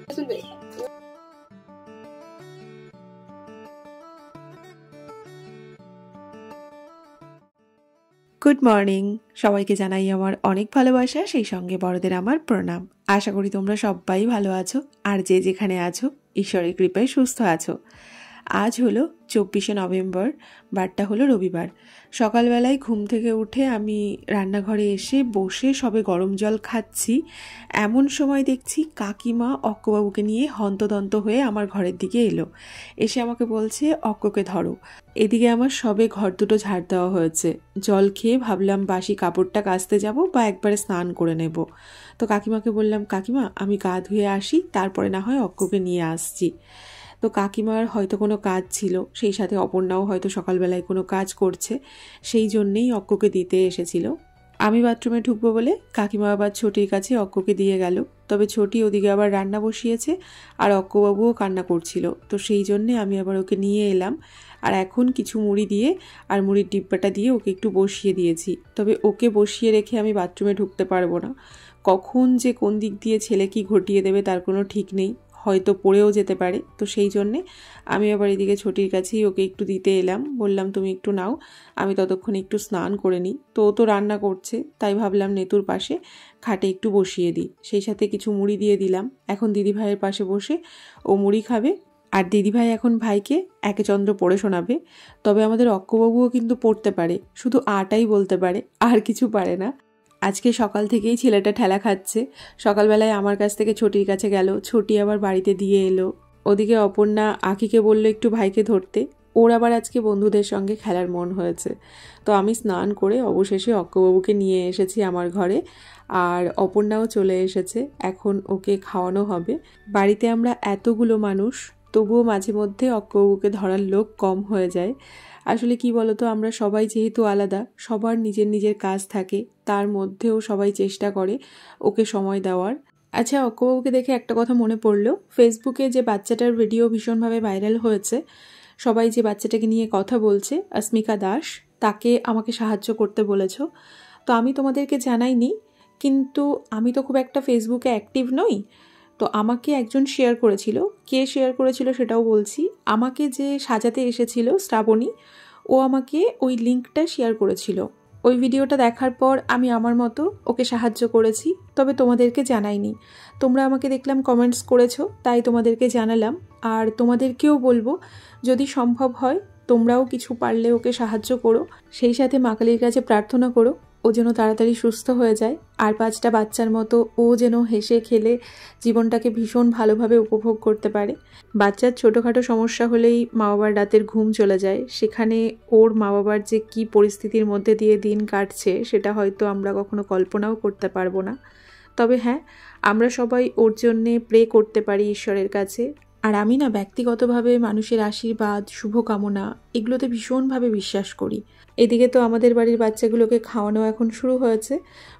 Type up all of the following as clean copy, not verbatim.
Good morning, সবাইকে জানাই আমার অনেক ভালোবাসা, সেই সঙ্গে বড়দের আমার প্রণাম। আশা করি তোমরা সবাই ভালো আছো, আর যে যেখানে আছো ঈশ্বরের কৃপায় সুস্থ আছো। আজ হলো 24শে নভেম্বর, বারটা হলো রবিবার। সকালবেলায় ঘুম থেকে উঠে আমি রান্নাঘরে এসে বসে সবে গরম জল খাচ্ছি, এমন সময় দেখছি কাকিমা অক্কবাবুকে নিয়ে হন্তদন্ত হয়ে আমার ঘরের দিকে এলো। এসে আমাকে বলছে, অক্ককে ধরো। এদিকে আমার সবে ঘর দুটো ঝাড় দেওয়া হয়েছে। জল খেয়ে ভাবলাম বাসি কাপড়টা কাচতে যাব বা একবারে স্নান করে নেব। তো কাকিমাকে বললাম, কাকিমা আমি গা ধুয়ে আসি, তারপরে না হয় অক্ককে নিয়ে আসছি। তো কাকিমার হয়তো কোনো কাজ ছিল, সেই সাথে অপর্ণাও হয়তো সকালবেলায় কোনো কাজ করছে, সেই জন্যেই অক্ককে দিতে এসেছিল। আমি বাথরুমে ঢুকবো বলে কাকিমা আবার ছোটির কাছে অক্ককে দিয়ে গেল। তবে ছোটি ওদিকে আবার রান্না বসিয়েছে, আর অক্কবাবুও কান্না করছিল, তো সেই জন্যে আমি আবার ওকে নিয়ে এলাম। আর এখন কিছু মুড়ি দিয়ে আর মুড়ির ডিব্বাটা দিয়ে ওকে একটু বসিয়ে দিয়েছি। তবে ওকে বসিয়ে রেখে আমি বাথরুমে ঢুকতে পারবো না, কখন যে কোন দিক দিয়ে ছেলে কি ঘটিয়ে দেবে তার কোনো ঠিক নেই, হয়তো পড়েও যেতে পারে। তো সেই জন্যে আমি আবার এদিকে ছোটির কাছেই ওকে একটু দিতে এলাম। বললাম, তুমি একটু নাও, আমি ততক্ষণে একটু স্নান করে নিই। তো ও তো রান্না করছে, তাই ভাবলাম নেতুর পাশে খাটে একটু বসিয়ে দিই, সেই সাথে কিছু মুড়ি দিয়ে দিলাম। এখন দিদিভাইয়ের পাশে বসে ও মুড়ি খাবে, আর দিদিভাই এখন ভাইকে একে চন্দ্র পড়ে শোনাবে। তবে আমাদের অক্কবাবুও কিন্তু পড়তে পারে, শুধু আটাই বলতে পারে, আর কিছু পারে না। আজকে সকাল থেকেই ছেলেটা ঠেলা খাচ্ছে। সকালবেলায় আমার কাছ থেকে ছোটির কাছে গেল, ছোটি আবার বাড়িতে দিয়ে এলো। ওদিকে অপর্ণা আঁকিকে বলল একটু ভাইকে ধরতে, ওর আবার আজকে বন্ধুদের সঙ্গে খেলার মন হয়েছে। তো আমি স্নান করে অবশেষে অক্কবাবুকে নিয়ে এসেছি আমার ঘরে, আর অপর্ণাও চলে এসেছে। এখন ওকে খাওয়ানো হবে। বাড়িতে আমরা এতগুলো মানুষ, তবুও মাঝে মধ্যে অক্কবাবুকে ধরার লোক কম হয়ে যায়। আসলে কি বলতো, আমরা সবাই যেহেতু আলাদা, সবার নিজের নিজের কাজ থাকে, তার মধ্যেও সবাই চেষ্টা করে ওকে সময় দেওয়ার। আচ্ছা, অক্কবাবুকে দেখে একটা কথা মনে পড়লো, ফেসবুকে যে বাচ্চাটার ভিডিও ভীষণভাবে ভাইরাল হয়েছে, সবাই যে বাচ্চাটাকে নিয়ে কথা বলছে, अस्मिका দাস, তাকে আমাকে সাহায্য করতে বলেছ। তো আমি তোমাদেরকে জানাইনি, কিন্তু আমি তো খুব একটা ফেসবুকে অ্যাক্টিভ নই। তো আমাকে একজন শেয়ার করেছিল, কে শেয়ার করেছিল সেটাও বলছি। আমাকে যে সাজাতে এসেছিল শ্রাবণী, ও আমাকে ওই লিঙ্কটা শেয়ার করেছিল। ওই ভিডিওটা দেখার পর আমি আমার মতো ওকে সাহায্য করেছি, তবে তোমাদেরকে জানাইনি। তোমরা আমাকে দেখলাম কমেন্টস করেছো, তাই তোমাদেরকে জানালাম। আর তোমাদেরকেও বলবো, যদি সম্ভব হয় তোমরাও কিছু পারলে ওকে সাহায্য করো, সেই সাথে মা কালীর কাছে প্রার্থনা করো ও যেন তাড়াতাড়ি সুস্থ হয়ে যায়, আর 5টা বাচ্চার মতো ও যেন হেসে খেলে জীবনটাকে ভীষণ ভালোভাবে উপভোগ করতে পারে। বাচ্চার ছোটোখাটো সমস্যা হলেই মা বাবার রাতের ঘুম চলে যায়, সেখানে ওর মা বাবার যে কী পরিস্থিতির মধ্যে দিয়ে দিন কাটছে সেটা হয়তো আমরা কখনো কল্পনাও করতে পারবো না। তবে হ্যাঁ, আমরা সবাই ওর জন্যে প্রে করতে পারি ঈশ্বরের কাছে। আর আমি না ব্যক্তিগতভাবে মানুষের আশীর্বাদ, শুভকামনা, এগুলোতে ভীষণভাবে বিশ্বাস করি। এদিকে তো আমাদের বাড়ির বাচ্চাগুলোকে খাওয়ানো এখন শুরু হয়েছে।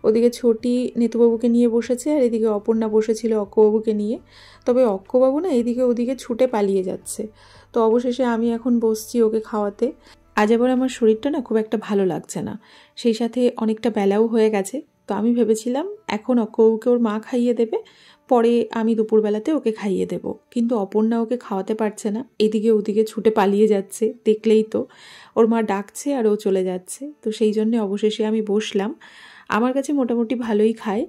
ওদিকে ছোটি নেতুবাবুকে নিয়ে বসেছে, আর এদিকে অপর্ণা বসেছিল অক্কবাবুকে নিয়ে। তবে অক্কবাবু না এদিকে ওদিকে ছুটে পালিয়ে যাচ্ছে। তো অবশেষে আমি এখন বসছি ওকে খাওয়াতে। আজ আবার আমার শরীরটা না খুব একটা ভালো লাগছে না, সেই সাথে অনেকটা বেলাও হয়ে গেছে। তো আমি ভেবেছিলাম এখন অক্কবাবুকে ওর মা খাইয়ে দেবে, পরে আমি দুপুরবেলাতে ওকে খাইয়ে দেব। কিন্তু অপর্ণা ওকে খাওয়াতে পারছে না, এদিকে ওদিকে ছুটে পালিয়ে যাচ্ছে, দেখলেই তো। ওর মা ডাকছে আর ও চলে যাচ্ছে। তো সেই জন্যে অবশেষে আমি বসলাম। আমার কাছে মোটামুটি ভালোই খায়।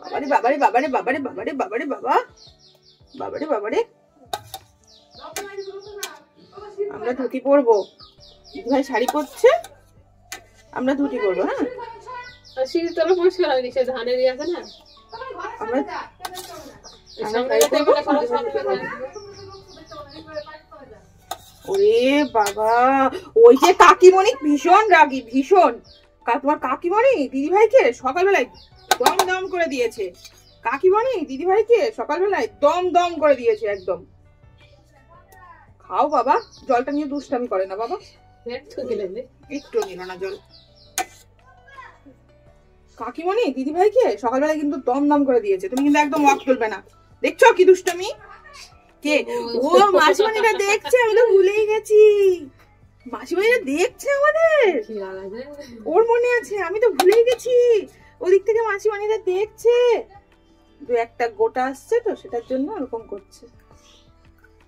বাবারে বাবারে বাবারে বাবারে বাবারে বাবারে বাবা বাবারে বাবারে, আমরা ধুতি পরবো, ভাই শাড়ি পরছে, আমরা ধুতি পরবো। হ্যাঁ, শীততলা পরিষ্কার হয়নি, সে ধানের ইয়ে আছে না, ওরে বাবা, ওই যে কাকিমণি ভীষণ রাগী, ভীষণ। তোমার কাকিমণি দিদিভাইকে সকালবেলায় দম দম করে দিয়েছে। কাকিমণি দিদিভাইকে সকালবেলায় দম দম করে দিয়েছে একদম। খাও বাবা, জলটা নিয়ে দুষ্টামি করে না বাবা, একটু নিল না জল। কাকিমণি দিদিভাইকে সকালবেলায় কিন্তু দম দম করে দিয়েছে, তুমি কিন্তু একদম ওয়াক তুলবে না। দেখছো কি দুষ্টামি? কে? ও মাসিমণিরা দেখছে, আমি তো ভুলেই গেছি। মাসিমণিরা দেখছে আমাদের, ওর মনে আছে, আমি তো ভুলেই গেছি। ওদিক থেকে মাসিমণিরা দেখছে, দু একটা গোটা আসছে তো সেটার জন্য এরকম করছে।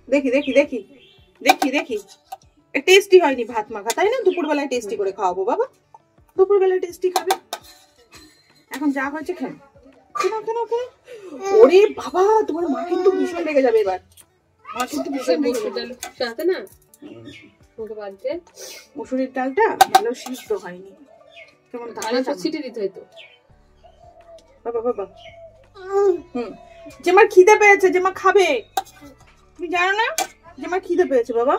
দেখি দেখি দেখি দেখি দেখি টেস্টি হয়নি ভাত মাখা, তাই না? দুপুরবেলায় টেস্টি করে খাওয়াবো বাবা, দুপুরবেলায় টেস্টি খাবে। এখন যা হয়েছে কেন কেন কেন কেন? ওরে বাবা, তোমার মা কিন্তু ভীষণ লেগে যাবে এবার, মা কিন্তু ভীষণ লেগে যাবে। সাথে না মুসুরির ডালটা ভালো সিদ্ধ হয়নি, কেমন দানা ছিটে দিতে হইতো। বাবা বাবা, যে আমার খিদে পেয়েছে, যে মা খাবে, তুমি জানো না যে আমার খিদে পেয়েছে বাবা?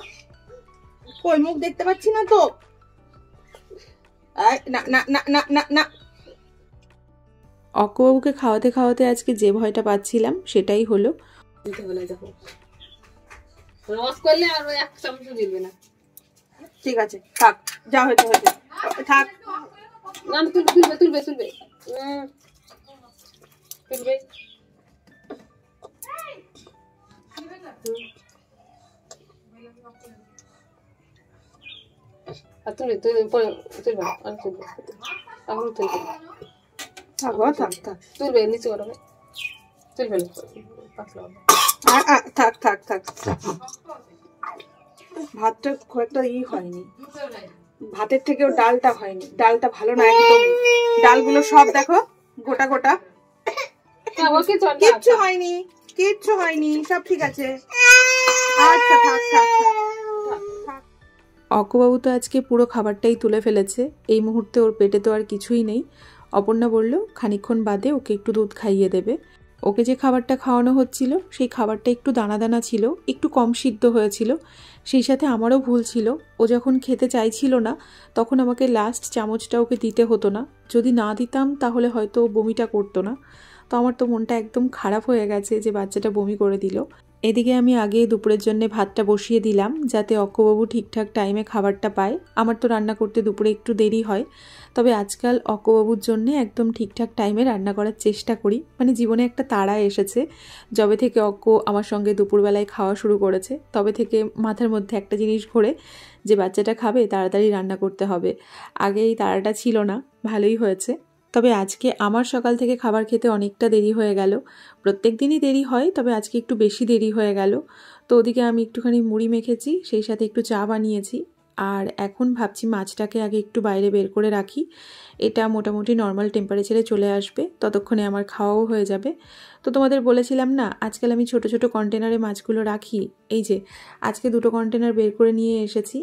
কই মুখ দেখতে পাচ্ছি না তো। না না না না না না। অক্কবাবুকে খাওয়াতে খাওয়াতে আজকে যে ভয়টা পাচ্ছিলাম সেটাই হলো। ঠিক আছে থাক, যা হয়েছে হয়েছে থাক। তুলবে তুলবে তুলবে তুলবে। তুলবে তুলবে নিচে করো, তুলবে থাক থাক থাক। ভাতটা খুব একটা হয়নি, ভাতের থেকেও ডালটা হয়নি, ডালটা ভালো না একদমই। ডালগুলো সব দেখো গোটা গোটা, কিচ্ছু হয়নি কিচ্ছু হয়নি, সব ঠিক আছে। আচ্ছা থাক থাক থাক। অক্কবাবু তো আজকে পুরো খাবারটাই তুলে ফেলেছে। এই মুহূর্তে ওর পেটে তো আর কিছুই নেই। অপর্ণা বলল খানিকক্ষণ বাদে ওকে একটু দুধ খাইয়ে দেবে। ওকে যে খাবারটা খাওয়ানো হচ্ছিল সেই খাবারটা একটু দানা দানা ছিল, একটু কম সিদ্ধ হয়েছিল। সেই সাথে আমারও ভুল ছিল, ও যখন খেতে চাইছিল না তখন আমাকে লাস্ট চামচটা ওকে দিতে হতো না। যদি না দিতাম তাহলে হয়তো বমিটা করতো না। তো আমার তো মনটা একদম খারাপ হয়ে গেছে যে বাচ্চাটা বমি করে দিল। এদিকে আমি আগে দুপুরের জন্য ভাতটা বসিয়ে দিলাম যাতে অক্কবাবু ঠিকঠাক টাইমে খাবারটা পায়। আমার তো রান্না করতে দুপুরে একটু দেরি হয়, তবে আজকাল অক্কবাবুর জন্য একদম ঠিকঠাক টাইমে রান্না করার চেষ্টা করি। মানে জীবনে একটা তাড়া এসেছে, যবে থেকে অক্ক আমার সঙ্গে দুপুরবেলায় খাওয়া শুরু করেছে তবে থেকে মাথার মধ্যে একটা জিনিস ঘোরে যে বাচ্চাটা খাবে তাড়াতাড়ি রান্না করতে হবে। আগে এই তাড়াটা ছিল না, ভালোই হয়েছে। তবে আজকে আমার সকাল থেকে খাবার খেতে অনেকটা দেরি হয়ে গেল। প্রত্যেক দিনই দেরি হয়, তবে আজকে একটু বেশি দেরি হয়ে গেল। তো ওদিকে আমি একটুখানি মুড়ি মেখেছি, সেই সাথে একটু চা বানিয়েছি। আর এখন ভাবছি মাছটাকে আগে একটু বাইরে বের করে রাখি, এটা মোটামুটি নর্মাল টেম্পারেচারে চলে আসবে, ততক্ষণে আমার খাওয়াও হয়ে যাবে। তো তোমাদের বলেছিলাম না আজকাল আমি ছোট ছোট কন্টেনারে মাছগুলো রাখি। এই যে আজকে 2টো কন্টেনার বের করে নিয়ে এসেছি।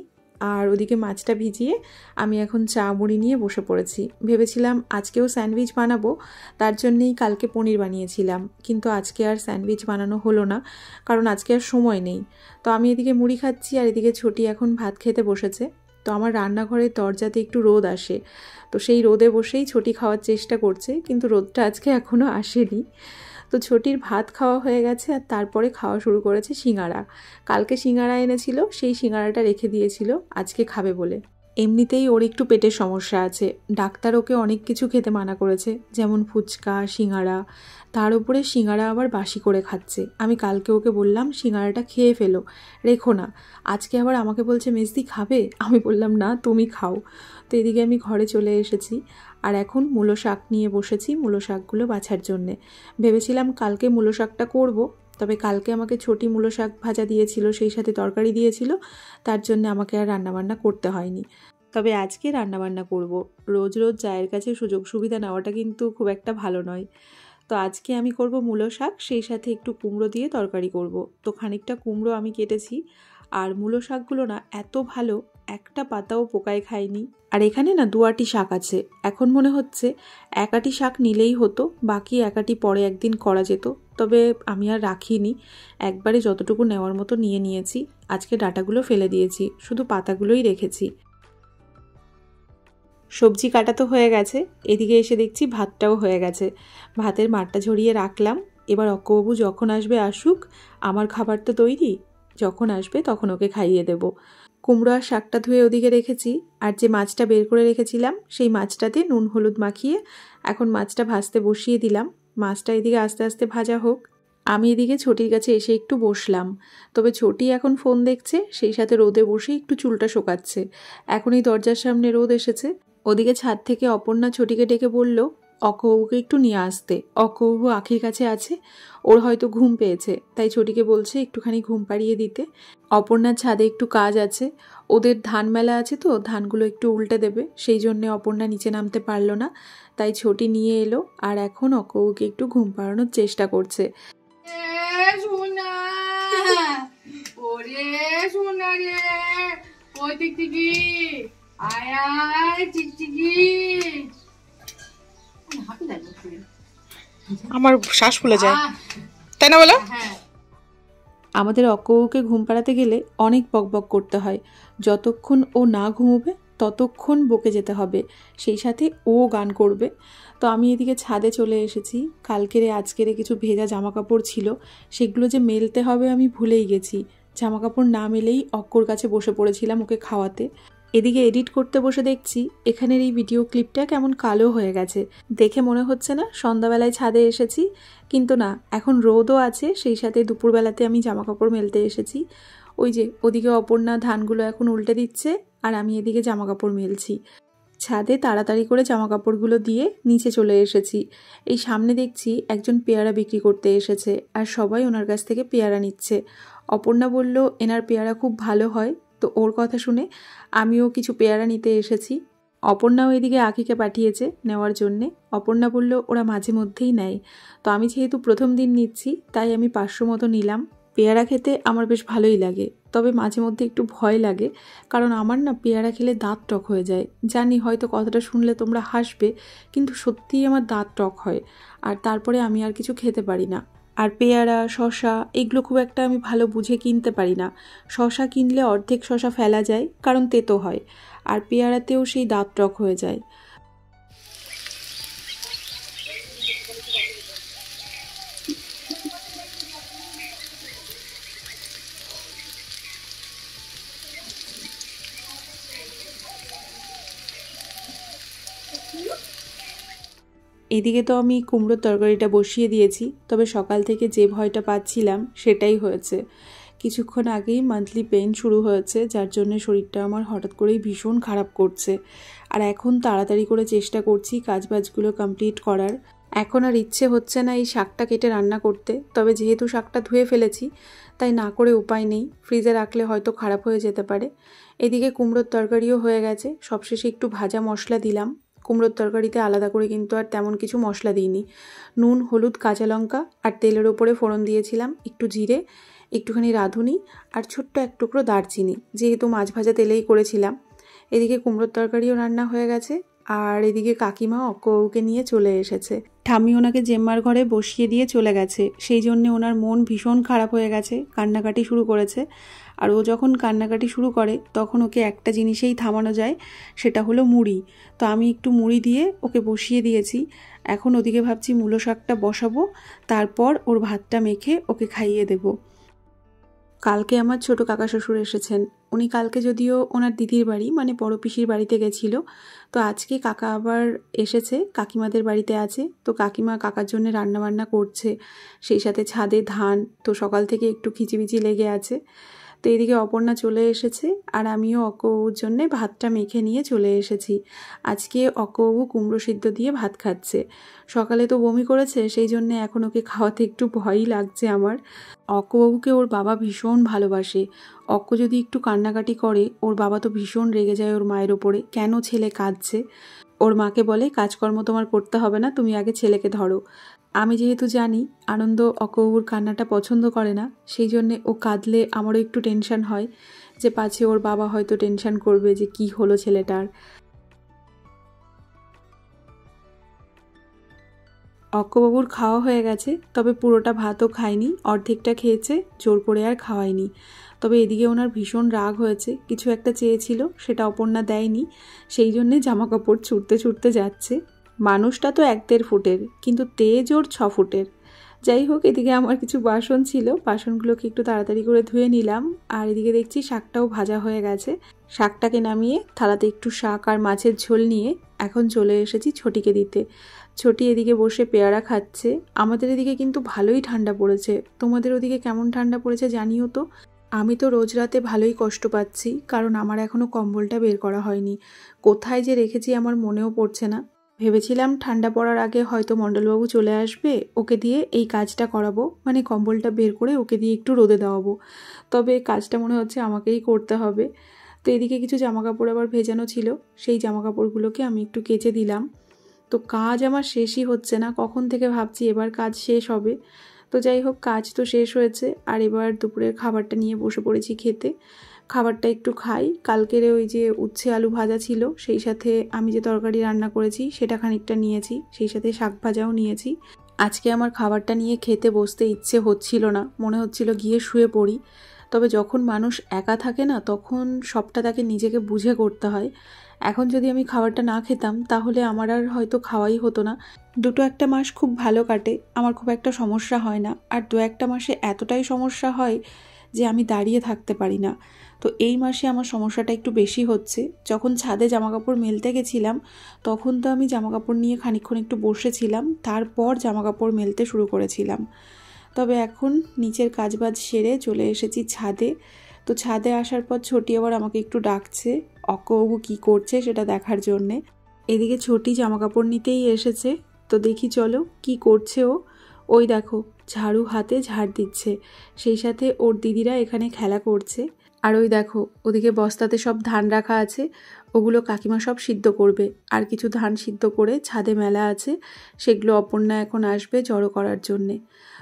আর ওদিকে মাছটা ভিজিয়ে আমি এখন চা মুড়ি নিয়ে বসে পড়েছি। ভেবেছিলাম আজকেও স্যান্ডউইচ বানাবো, তার জন্যেই কালকে পনির বানিয়েছিলাম, কিন্তু আজকে আর স্যান্ডউইচ বানানো হলো না কারণ আজকে আর সময় নেই। তো আমি এদিকে মুড়ি খাচ্ছি আর এদিকে ছোটি এখন ভাত খেতে বসেছে। তো আমার রান্নাঘরের দরজাতে একটু রোদ আসে, তো সেই রোদে বসেই ছোটি খাওয়ার চেষ্টা করছে, কিন্তু রোদটা আজকে এখনও আসেনি। তো ছোটির ভাত খাওয়া হয়ে গেছে আর তারপরে খাওয়া শুরু করেছে সিঙ্গারা। কালকে সিঙ্গারা এনেছিল, সেই সিঙ্গারাটা রেখে দিয়েছিল আজকে খাবে বলে। এমনিতেই ওর একটু পেটের সমস্যা আছে, ডাক্তার ওকে অনেক কিছু খেতে মানা করেছে, যেমন ফুচকা, সিঙ্গারা, তার উপরে সিঙ্গারা আবার বাসি করে খাচ্ছে। আমি কালকে ওকে বললাম সিঙ্গারাটা খেয়ে ফেলো, রেখো না। আজকে আবার আমাকে বলছে মেজদি খাবে, আমি বললাম না তুমি খাও। তো এদিকে আমি ঘরে চলে এসেছি আর এখন মূলো শাক নিয়ে বসেছি মূলো শাকগুলো বাছার জন্যে। ভেবেছিলাম কালকে মূলো শাকটা করব, তবে কালকে আমাকে ছোটি মূলো শাক ভাজা দিয়েছিল, সেই সাথে তরকারি দিয়েছিল, তার জন্য আমাকে আর রান্নাবান্না করতে হয়নি। তবে আজকে রান্নাবান্না করব। রোজ রোজ জায়ের কাছে সুযোগ সুবিধা নেওয়াটা কিন্তু খুব একটা ভালো নয়। তো আজকে আমি করব মূলো শাক, সেই সাথে একটু কুমড়ো দিয়ে তরকারি করব। তো খানিকটা কুমড়ো আমি কেটেছি, আর মূলো শাকগুলো না এত ভালো, একটা পাতাও পোকায় খায়নি। আর এখানে না 2 আঁটি শাক আছে, এখন মনে হচ্ছে 1 আঁটি শাক নিলেই হতো, বাকি 1 আঁটি পরে একদিন করা যেত। তবে আমি আর রাখিনি, একবারে যতটুকু নেওয়ার মতো নিয়ে নিয়েছি। আজকে ডাঁটাগুলো ফেলে দিয়েছি, শুধু পাতাগুলোই রেখেছি। সবজি কাটা তো হয়ে গেছে, এদিকে এসে দেখছি ভাতটাও হয়ে গেছে। ভাতের মাঠটা ঝরিয়ে রাখলাম, এবার অক্কবাবু যখন আসবে আসুক, আমার খাবার তো তৈরি, যখন আসবে তখন ওকে খাইয়ে দেব। কুমড়ো আর শাকটা ধুয়ে ওদিকে রেখেছি, আর যে মাছটা বের করে রেখেছিলাম সেই মাছটাতে নুন হলুদ মাখিয়ে এখন মাছটা ভাজতে বসিয়ে দিলাম। মাছটা এদিকে আস্তে আস্তে ভাজা হোক, আমি এদিকে ছোটির কাছে এসে একটু বসলাম। তবে ছোটি এখন ফোন দেখছে, সেই সাথে রোদে বসে একটু চুলটা শোকাচ্ছে। এখনই দরজার সামনে রোদ এসেছে। ওদিকে ছাদ থেকে অপর্ণা ছোটিকে ডেকে বলল, অক্কবাবুকে একটু নিয়ে আসতে। অক্কবাবু আখির কাছে আছে, ওর হয়তো ঘুম পেয়েছে, তাই ছোটিকে বলছে একটুখানি ঘুম পাড়িয়ে দিতে। অপর্ণার ছাদে একটু কাজ আছে, ওদের ধান মেলা আছে তো ধানগুলো একটু উল্টে দেবে, সেই জন্যে অপর্ণা নিচে নামতে পারলো না, তাই ছোটি নিয়ে এলো আর এখন অক্কবাবুকে একটু ঘুম পাড়ানোর চেষ্টা করছে। আমার শ্বাস ফুলে যায়, তাই না বলো? আমাদের অক্কবাবুকে ঘুম পাড়াতে গেলে অনেক বকবক করতে হয়, যতক্ষণ ও না ঘুমোবে ততক্ষণ বকে যেতে হবে, সেই সাথে ও গান করবে। তো আমি এদিকে ছাদে চলে এসেছি। কালকেরে আজকেরে কিছু ভেজা জামা কাপড় ছিল, সেগুলো যে মেলতে হবে আমি ভুলেই গেছি। জামা কাপড় না মেলেই অক্কর কাছে বসে পড়েছিলাম ওকে খাওয়াতে। এদিকে এডিট করতে বসে দেখছি এখানের এই ভিডিও ক্লিপটা কেমন কালো হয়ে গেছে। দেখে মনে হচ্ছে না সন্ধ্যাবেলায় ছাদে এসেছি, কিন্তু না, এখন রোদও আছে, সেই সাথে দুপুরবেলাতে আমি জামা কাপড় মেলতে এসেছি। ওই যে ওদিকে অপর্ণা ধানগুলো এখন উল্টে দিচ্ছে আর আমি এদিকে জামা কাপড় মেলছি। ছাদে তাড়াতাড়ি করে জামা কাপড়গুলো দিয়ে নিচে চলে এসেছি। এই সামনে দেখছি একজন পেয়ারা বিক্রি করতে এসেছে আর সবাই ওনার কাছ থেকে পেয়ারা নিচ্ছে। অপর্ণা বলল এনার পেয়ারা খুব ভালো হয়, তো ওর কথা শুনে আমিও কিছু পেয়ারা নিতে এসেছি। অপর্ণাও এদিকে আখিকে পাঠিয়েছে নেওয়ার জন্যে। অপর্ণা বলল ওরা মাঝে মধ্যেই নেয়, তো আমি যেহেতু প্রথম দিন নিচ্ছি তাই আমি 500 মতো নিলাম। পেয়ারা খেতে আমার বেশ ভালোই লাগে, তবে মাঝে মধ্যে একটু ভয় লাগে, কারণ আমার না পেয়ারা খেলে দাঁত টক হয়ে যায়। জানি হয়তো কথাটা শুনলে তোমরা হাসবে, কিন্তু সত্যিই আমার দাঁত টক হয়, আর তারপরে আমি আর কিছু খেতে পারি না। আর পেয়ারা, শশা এগুলো খুব একটা আমি ভালো বুঝে কিনতে পারি না। শশা কিনলে অর্ধেক শশা ফেলা যায়, কারণ তেতো হয়, আর পেয়ারাতেও সেই দাঁত টক হয়ে যায়। এদিকে তো আমি কুমড়োর তরকারিটা বসিয়ে দিয়েছি, তবে সকাল থেকে যে ভয়টা পাচ্ছিলাম সেটাই হয়েছে। কিছুক্ষণ আগেই মান্থলি পেইন শুরু হয়েছে, যার জন্য শরীরটা আমার হঠাৎ করেই ভীষণ খারাপ করছে। আর এখন তাড়াতাড়ি করে চেষ্টা করছি কাজবাজগুলো কমপ্লিট করার। এখন আর ইচ্ছে হচ্ছে না এই শাকটা কেটে রান্না করতে, তবে যেহেতু শাকটা ধুয়ে ফেলেছি তাই না করে উপায় নেই, ফ্রিজে রাখলে হয়তো খারাপ হয়ে যেতে পারে। এদিকে কুমড়োর তরকারিও হয়ে গেছে, সবশেষে একটু ভাজা মশলা দিলাম। কুমড়োর তরকারিতে আলাদা করে কিন্তু আর তেমন কিছু মশলা দিইনি, নুন, হলুদ, কাঁচা লঙ্কা আর তেলের ওপরে ফোড়ন দিয়েছিলাম, একটু জিরে, একটুখানি রাঁধুনি আর ছোট্ট এক টুকরো দারচিনি, যেহেতু মাছ ভাজা তেলেই করেছিলাম। এদিকে কুমড়োর তরকারিও রান্না হয়ে গেছে, আর এদিকে কাকিমা অক্কবাবুকে নিয়ে চলে এসেছে। ঠাম্মি ওনাকে জেম্মার ঘরে বসিয়ে দিয়ে চলে গেছে, সেই জন্যে ওনার মন ভীষণ খারাপ হয়ে গেছে, কান্নাকাটি শুরু করেছে। আর ও যখন কান্নাকাটি শুরু করে তখন ওকে একটা জিনিসেই থামানো যায়, সেটা হলো মুড়ি। তো আমি একটু মুড়ি দিয়ে ওকে বসিয়ে দিয়েছি। এখন ওদিকে ভাবছি মূলো শাকটা বসাবো, তারপর ওর ভাতটা মেখে ওকে খাইয়ে দেব। কালকে আমার ছোট কাকা শ্বশুর এসেছেন। উনি কালকে যদিও ওনার দিদির বাড়ি মানে বড় পিসির বাড়িতে গেছিল, তো আজকে কাকা আবার এসেছে, কাকিমাদের বাড়িতে আছে। তো কাকিমা কাকার জন্য রান্নাবান্না করছে, সেই সাথে ছাদে ধান, তো সকাল থেকে একটু খিচিবিচি লেগে আছে। তো এদিকে অপর্ণা চলে এসেছে আর আমিও অক্কবাবুর জন্যে ভাতটা মেখে নিয়ে চলে এসেছি। আজকে অক্কবাবু কুমড়ো সিদ্ধ দিয়ে ভাত খাচ্ছে। সকালে তো বমি করেছে, সেই জন্যে এখন ওকে খাওয়াতে একটু ভয়ই লাগছে আমার। অক্কবাবুকে ওর বাবা ভীষণ ভালোবাসে। অক্ক যদি একটু কান্নাকাটি করে ওর বাবা তো ভীষণ রেগে যায় ওর মায়ের ওপরে, কেন ছেলে কাঁদছে। ওর মাকে বলে কাজকর্ম তোমার করতে হবে না, তুমি আগে ছেলেকে ধরো। আমি যেহেতু জানি আনন্দ অক্কবাবুর কান্নাটা পছন্দ করে না, সেই জন্যে ও কাঁদলে আমারও একটু টেনশন হয় যে পাছে ওর বাবা হয়তো টেনশন করবে যে কি হলো ছেলেটার। অক্কবাবুর খাওয়া হয়ে গেছে, তবে পুরোটা ভাতও খায়নি, অর্ধেকটা খেয়েছে, জোর করে আর খাওয়ায়নি। তবে এদিকে ওনার ভীষণ রাগ হয়েছে, কিছু একটা চেয়েছিল সেটা অপর্ণা দেয়নি, সেই জন্যে জামা কাপড় ছুটতে ছুটতে যাচ্ছে। মানুষটা তো 1-1.5 ফুটের, কিন্তু তেজ ওর 6 ফুটের। যাই হোক, এদিকে আমার কিছু বাসন ছিল, বাসনগুলোকে একটু তাড়াতাড়ি করে ধুয়ে নিলাম। আর এদিকে দেখছি শাকটাও ভাজা হয়ে গেছে। শাকটাকে নামিয়ে থালাতে একটু শাক আর মাছের ঝোল নিয়ে এখন চলে এসেছি ছোটিকে দিতে। ছোটি এদিকে বসে পেয়ারা খাচ্ছে। আমাদের এদিকে কিন্তু ভালোই ঠান্ডা পড়েছে, তোমাদের ওদিকে কেমন ঠান্ডা পড়েছে জানিও তো। আমি তো রোজ রাতে ভালোই কষ্ট পাচ্ছি, কারণ আমার এখনও কম্বলটা বের করা হয়নি। কোথায় যে রেখেছি আমার মনেও পড়ছে না। ভেবেছিলাম ঠান্ডা পড়ার আগে হয়তো মণ্ডলবাবু চলে আসবে, ওকে দিয়ে এই কাজটা করাবো, মানে কম্বলটা বের করে ওকে দিয়ে একটু রোদে দেওয়াবো। তবে কাজটা মনে হচ্ছে আমাকেই করতে হবে। তো এদিকে কিছু জামাকাপড় আবার ভেজানো ছিল, সেই জামাকাপড়গুলোকে আমি একটু কেচে দিলাম। তো কাজ আমার শেষই হচ্ছে না, কখন থেকে ভাবছি এবার কাজ শেষ হবে। তো যাই হোক, কাজ তো শেষ হয়েছে, আর এবার দুপুরের খাবারটা নিয়ে বসে পড়েছি খেতে। খাবারটা একটু খাই। কালকের ওই যে উচ্ছে আলু ভাজা ছিল, সেই সাথে আমি যে তরকারি রান্না করেছি সেটা খানিকটা নিয়েছি, সেই সাথে শাক ভাজাও নিয়েছি। আজকে আমার খাবারটা নিয়ে খেতে বসতে ইচ্ছে হচ্ছিল না, মনে হচ্ছিল গিয়ে শুয়ে পড়ি। তবে যখন মানুষ একা থাকে না, তখন সবটা তাকে নিজেকে বুঝে করতে হয়। এখন যদি আমি খাবারটা না খেতাম তাহলে আমার আর হয়তো খাওয়াই হতো না। 2-1 মাস খুব ভালো কাটে, আমার খুব একটা সমস্যা হয় না। আর 2-1 মাসে এতটাই সমস্যা হয় যে আমি দাঁড়িয়ে থাকতে পারি না। তো এই মাসে আমার সমস্যাটা একটু বেশি হচ্ছে। যখন ছাদে জামাকাপড় মেলতে গেছিলাম তখন তো আমি জামাকাপড় নিয়ে খানিকক্ষণ একটু বসেছিলাম, তারপর জামাকাপড় মেলতে শুরু করেছিলাম। তবে এখন নিচের কাজবাজ সেরে চলে এসেছি ছাদে। তো ছাদে আসার পর ছোটি আবার আমাকে একটু ডাকছে, অক্কবাবু কী করছে সেটা দেখার জন্যে। এদিকে ছোটি জামাকাপড় নিতেই এসেছে। তো দেখি চলো কি করছে ও। ওই দেখো, ঝাড়ু হাতে ঝাড় দিচ্ছে, সেই সাথে ওর দিদিরা এখানে খেলা করছে। আর ওই দেখো, ওদিকে বস্তাতে সব ধান রাখা আছে, ওগুলো কাকিমা সব সিদ্ধ করবে। আর কিছু ধান সিদ্ধ করে ছাদে মেলা আছে, সেগুলো অপর্ণা এখন আসবে জড়ো করার জন্যে।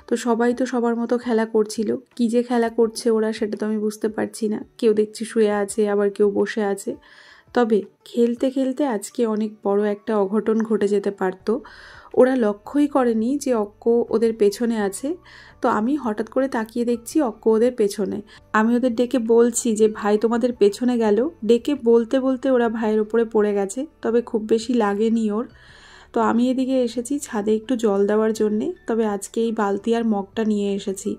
তো সবাই তো সবার মতো খেলা করছিল, কী যে খেলা করছে ওরা সেটা তো আমি বুঝতে পারছি না। কেউ দেখছি শুয়ে আছে, আবার কেউ বসে আছে। তবে খেলতে খেলতে আজকে অনেক বড় একটা অঘটন ঘটে যেতে পারতো। ওরা লক্ষ্যই করেনি যে অক্ক ওদের পেছনে আছে। তো আমি হঠাৎ করে তাকিয়ে দেখছি অক্ক ওদের পেছনে। আমি ওদের ডেকে বলছি যে ভাই তোমাদের পেছনে গেল। ডেকে বলতে বলতে ওরা ভাইয়ের উপরে পড়ে গেছে, তবে খুব বেশি লাগেনি ওর। তো আমি এদিকে এসেছি ছাদে একটু জল দেওয়ার জন্যে। তবে আজকে এই বালতি আর মগটা নিয়ে এসেছি।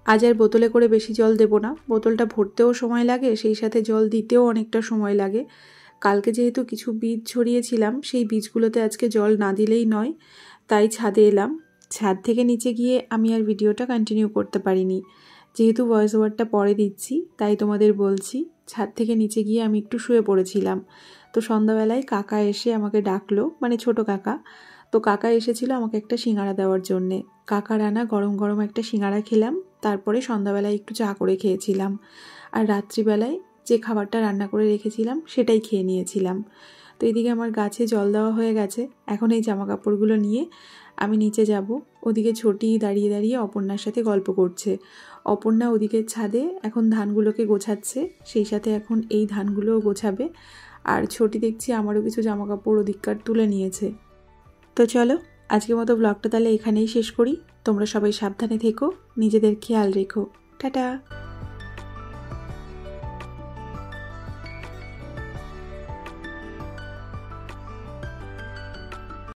আজ আর বোতলে করে বেশি জল দেব না, বোতলটা ভরতেও সময় লাগে, সেই সাথে জল দিতেও অনেকটা সময় লাগে। কালকে যেহেতু কিছু বীজ ছড়িয়েছিলাম, সেই বীজগুলোতে আজকে জল না দিলেই নয়, তাই ছাদে এলাম। ছাদ থেকে নিচে গিয়ে আমি আর ভিডিওটা কন্টিনিউ করতে পারিনি, যেহেতু ভয়েস ওভারটা পরে দিচ্ছি তাই তোমাদের বলছি। ছাদ থেকে নিচে গিয়ে আমি একটু শুয়ে পড়েছিলাম। তো সন্ধ্যাবেলায় কাকা এসে আমাকে ডাকলো, মানে ছোট কাকা। তো কাকা এসেছিল আমাকে একটা সিঙ্গাড়া দেওয়ার জন্যে। কাকার আনা গরম গরম একটা সিঙ্গাড়া খেলাম, তারপরে সন্ধ্যাবেলায় একটু চা করে খেয়েছিলাম। আর রাত্রিবেলায় যে খাবারটা রান্না করে রেখেছিলাম সেটাই খেয়ে নিয়েছিলাম। তো এদিকে আমার গাছে জল দেওয়া হয়ে গেছে, এখন এই জামাকাপড়গুলো নিয়ে আমি নিচে যাব। ওদিকে ছোটি দাঁড়িয়ে দাঁড়িয়ে অপর্ণার সাথে গল্প করছে। অপর্ণা ওদিকে ছাদে এখন ধানগুলোকে গোছাচ্ছে, সেই সাথে এখন এই ধানগুলোও গোছাবে। আর ছোটি দেখছি আমারও কিছু জামাকাপড় ওদিককার তুলে নিয়েছে। তো চলো আজকের মতো ব্লগটা তাহলে এখানেই শেষ করি। তোমরা সবাই সাবধানে থেকো, নিজেদের খেয়াল রেখো। টাটা।